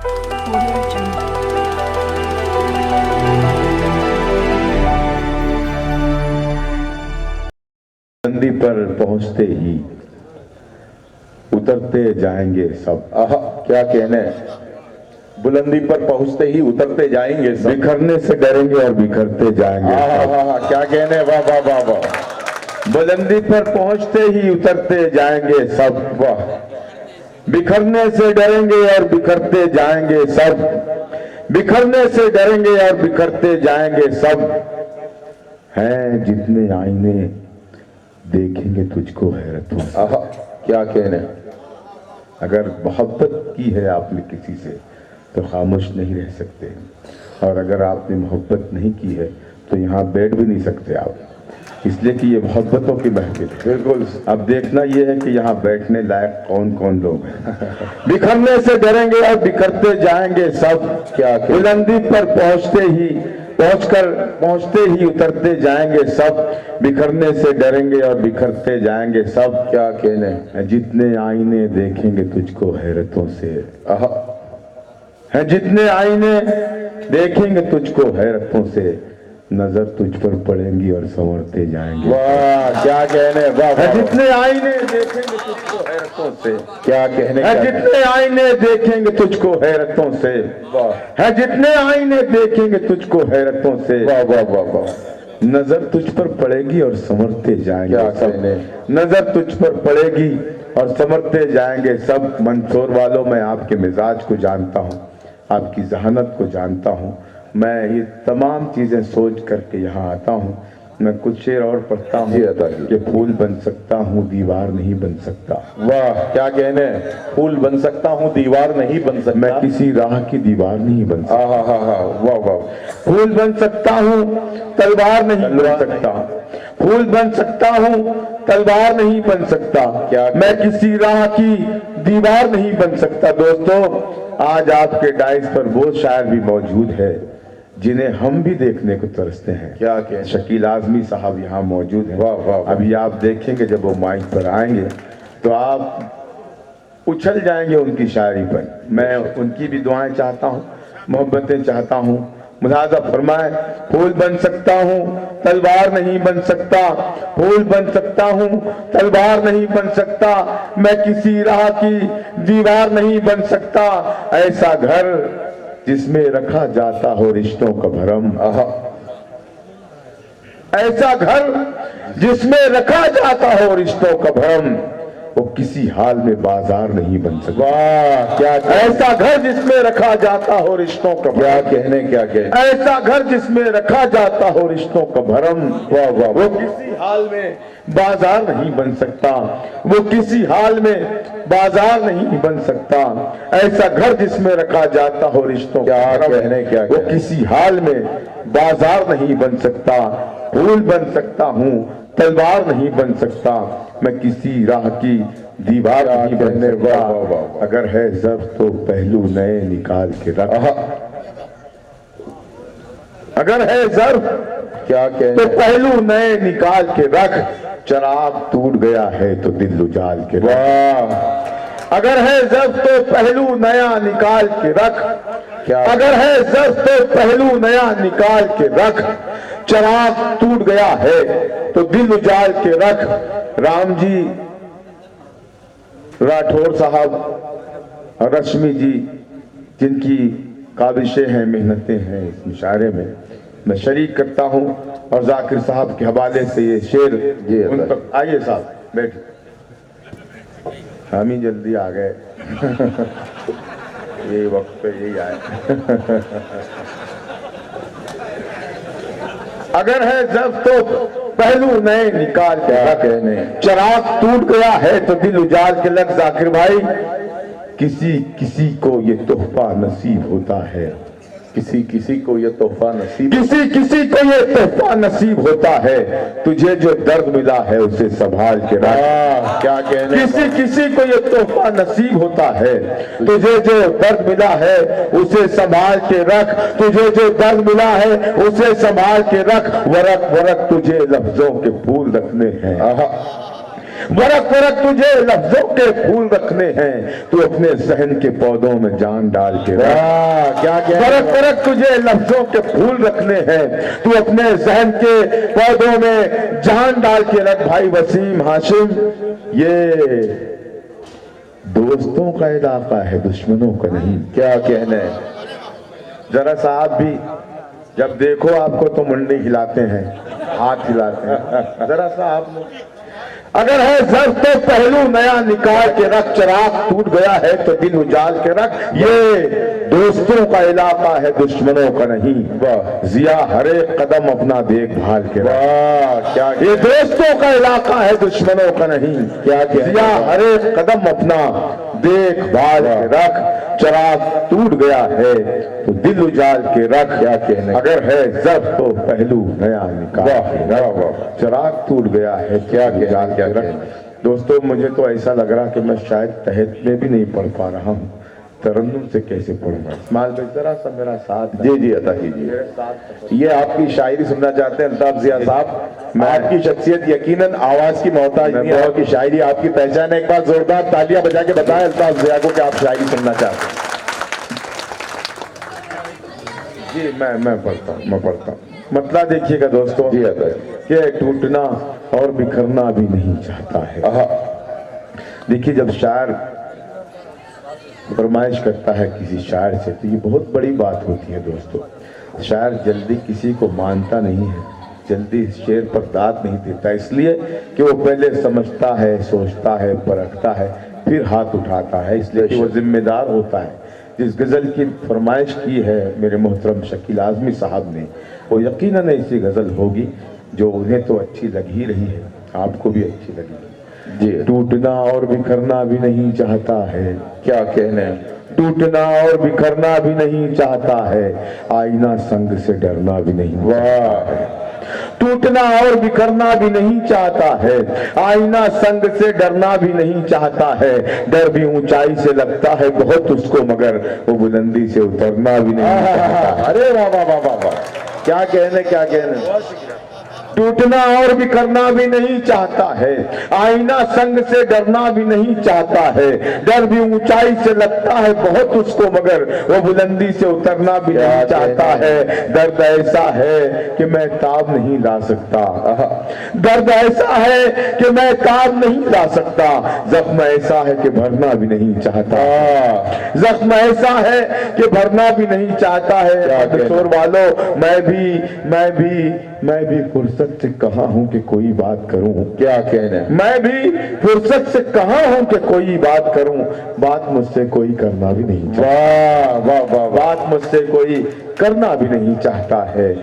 Audio Jungle. बुलंदी पर पहुंचते ही उतरते जाएंगे सब। आहा, क्या कहने। बुलंदी पर पहुंचते ही उतरते जाएंगे सब। बिखरने से डरेंगे और बिखरते जाएंगे सब। आहा, क्या कहने। वाह वाह वाह वाह। बुलंदी पर पहुंचते ही उतरते जाएंगे सब। वाह। बिखरने से डरेंगे और बिखरते जाएंगे सब। बिखरने से डरेंगे और बिखरते जाएंगे सब। हैं जितने आईने देखेंगे तुझको हैरतों से। आहा, क्या कहने। अगर मोहब्बत की है आपने किसी से तो खामोश नहीं रह सकते, और अगर आपने मोहब्बत नहीं की है तो यहाँ बैठ भी नहीं सकते आप, इसलिए कि ये मोहब्बतों की महफिल है। बिल्कुल। अब देखना ये है कि यहाँ बैठने लायक कौन कौन लोग हैं। बिखरने से डरेंगे और बिखरते जाएंगे सब। क्या बुलंदी पर पहुंचते ही उतरते जाएंगे सब। बिखरने से डरेंगे और बिखरते जाएंगे सब। क्या कहने। जितने आईने देखेंगे तुझको हैरतों से। आहा, है जितने आईने देखेंगे तुझको हैरतों से, नजर तुझ पर पड़ेंगी और संवरते जाएंगे। वाह, क्या कहने। वाह है वाह। जितने आईने देखेंगे तुझको हैरतों से। क्या कहने। है जितने आईने देखेंगे तुझको हैरतों से। वाह। है जितने आईने देखेंगे तुझको हैरतों से। वाह वाह वाह वाह। नजर तुझ पर पड़ेगी और संवरते जाएंगे क्या सब। कहने। नजर तुझ पर पड़ेगी और संवरते जाएंगे सब। मंदसौर वालों, मैं आपके मिजाज को जानता हूँ, आपकी जहानत को जानता हूँ। मैं ये तमाम चीजें सोच करके यहाँ आता हूँ। मैं कुछ शेर और पढ़ता हूँ कि फूल बन सकता हूँ दीवार नहीं बन सकता। वाह, क्या कहने। फूल बन सकता हूँ दीवार नहीं बन सकता। मैं किसी राह की दीवार नहीं बन सकता। आहा हा हा, वाह वाह। फूल बन सकता हूँ तलवार नहीं बन सकता। फूल बन सकता हूँ तलवार नहीं बन सकता। क्या मैं किसी राह की दीवार नहीं बन सकता। दोस्तों, आज आपके डाइस पर वो शायर भी मौजूद है जिन्हें हम भी देखने को तरसते हैं। क्या कहने। शकील आजमी साहब यहाँ मौजूद हैं। वाह वाह वाह। अभी आप देखेंगे जब वो माइक पर आएंगे तो आप उछल जाएंगे उनकी शायरी पर। मैं उनकी भी दुआएं चाहता हूँ, मोहब्बतें चाहता हूँ। मुलाजा फरमाए, फूल बन सकता हूँ तलवार नहीं बन सकता। फूल बन सकता हूँ तलवार नहीं बन सकता। मैं किसी राह की दीवार नहीं बन सकता। ऐसा घर जिसमें रखा जाता हो रिश्तों का भरम। आहा, ऐसा घर जिसमें रखा जाता हो रिश्तों का भरम, वो किसी हाल में बाजार नहीं बन सकता। वाह, क्या ऐसा घर जिसमें रखा जाता हो रिश्तों का भरम। क्या कहने। क्या कहने। ऐसा घर जिसमें रखा जाता हो रिश्तों का भरम। वाह वाह। वो किसी हाल में बाजार नहीं बन सकता। वो किसी हाल में बाजार नहीं बन सकता। ऐसा घर जिसमें रखा जाता हो रिश्तों का क्या भरम, कहने। क्या वो कहने। किसी हाल में बाजार नहीं बन सकता। फूल बन सकता हूँ तलवार नहीं बन सकता। मैं किसी राह की दीवार नहीं बन कहने। सकता। वाह, वाह, वाह। अगर है ज़र्फ तो पहलू नए निकाल के रख। आहा, अगर है ज़र्फ क्या तो कहने। पहलू नए निकाल के रख। चराग टूट गया है तो दिल उजाल के रख। वाह, अगर है ज़र्फ तो पहलू नया निकाल के रख। क्या। अगर है ज़र्फ तो पहलू नया निकाल के रख। चराग टूट गया है तो दिल उजाल के रख। राम जी राठौर साहब, रश्मि जी, जिनकी काबिशें हैं, मेहनतें हैं इस मुशायरे में, मैं शरीक करता हूं। और जाकिर साहब के हवाले से ये शेर जी, उन तक। आइए साहब बैठ। हम ही जल्दी आ गए। यही वक्त पे यही आए। अगर है ज़र्फ तो पहलू नए निकाल के रख। कहने। चराग टूट गया है तो दिल उजाल के लग। जाकिर भाई, किसी किसी को ये तोहफा नसीब होता है। किसी किसी को ये तोहफा नसीब। किसी किसी को ये तोहफा नसीब होता है। तुझे जो दर्द मिला है उसे संभाल के रख। वाह, क्या कहने। किसी किसी को ये तोहफा नसीब होता है। तुझे जो दर्द मिला है उसे संभाल के रख। तुझे जो दर्द मिला है उसे संभाल के रख। वरक वरक तुझे लफ्जों के फूल रखने हैं। आहा, वरक वरक तुझे लफ्जों के फूल रखने हैं, तू अपने जहन के पौधों में जान डाल के रख। वाह क्या क्या वरक वरक तुझे लफ्जों के फूल रखने हैं, तू अपने जहन के पौधों में जान डाल के रख। भाई वसीम हाशिम, ये दोस्तों का इलाका है, दुश्मनों का नहीं। क्या कहने। जरा सा आप भी जब देखो आपको तो मुंडी हिलाते हैं, हाथ हिलाते हैं, जरा सा आप अगर है ज़र्फ तो पहलू नया निकाल के रख, चिराग टूट गया है तो दिल उजाल के रख। ये दोस्तों का इलाका है, दुश्मनों का नहीं। वाह जिया हर एक कदम अपना देखभाल के रख। वाह क्या ये दोस्तों का इलाका है, दुश्मनों का नहीं। क्या क्या जिया हर एक कदम अपना देखभाल के रख, चिराग टूट गया है तो दिल उजाल के रख। क्या कहने। अगर है ज़र्फ तो पहलू नया निकाल के रख, चिराग टूट गया है क्या उजाल के रख। दोस्तों मुझे तो ऐसा लग रहा कि मैं शायद तहत में भी नहीं पढ़ पा रहा हूँ, तरन्नुम से कैसे पढ़ूंगा। इस्माइल भाई जरा सा मेरा साथ जी जी अता कीजिए। ये आपकी शायरी सुनना चाहते हैं अल्ताफ जिया साहब। आपकी शख्सियत यकीनन आवाज की मोहताज नहीं है, आपकी शायरी आपकी पहचान है। एक बार जोरदार तालियां बजा के बताएं अल्ताफ जिया को कि आप शायरी सुनना चाहते हैं। जी मैं पढ़ता हूँ। मतलब देखिएगा दोस्तों जी अता कि टूटना और बिखरना भी नहीं चाहता है। देखिए जब शायर फरमाइश करता है किसी शायर से तो ये बहुत बड़ी बात होती है दोस्तों। शायर जल्दी किसी को मानता नहीं है, जल्दी शेर पर दाद नहीं देता, इसलिए कि वो पहले समझता है, सोचता है, परखता है, फिर हाथ उठाता है, इसलिए कि वो जिम्मेदार होता है। जिस गज़ल की फरमाइश की है मेरे मोहतरम शकील आज़मी साहब ने, वो यकीनन ऐसी गज़ल होगी जो उन्हें तो अच्छी लग ही रही है, आपको भी अच्छी लगेगी। जी टूटना और बिखरना भी नहीं चाहता है। क्या कहने। टूटना और बिखरना भी नहीं चाहता है, आईना संग से डरना भी नहीं। वाह टूटना और बिखरना भी नहीं चाहता है, आईना संग से डरना भी नहीं चाहता है। डर भी ऊंचाई से लगता है बहुत उसको, मगर वो बुलंदी से उतरना भी नहीं चाहता। अरे वाह वाह वाह वाह वाह क्या कहने क्या कहने। टूटना और बिखरना भी नहीं चाहता है, आईना संग से डरना भी नहीं चाहता है। डर भी ऊंचाई से लगता है बहुत उसको, मगर वो बुलंदी से उतरना भी नहीं चाहता है। दर्द ऐसा है कि मैं ताब नहीं ला सकता, दर्द ऐसा है कि मैं ताब नहीं ला सकता। जख्म ऐसा है कि भरना भी नहीं चाहता, जख्म ऐसा है कि भरना भी नहीं चाहता है। किशोर वालों, मैं भी फुर्सत से कहाँ हूँ कि कोई बात करूँ। क्या कहने। मैं भी फुर्सत से कहाँ हूँ कि कोई बात करूँ, बात मुझसे कोई करना भी नहीं चाहता। वाह वाह वाह बात मुझसे कोई करना भी नहीं चाहता है।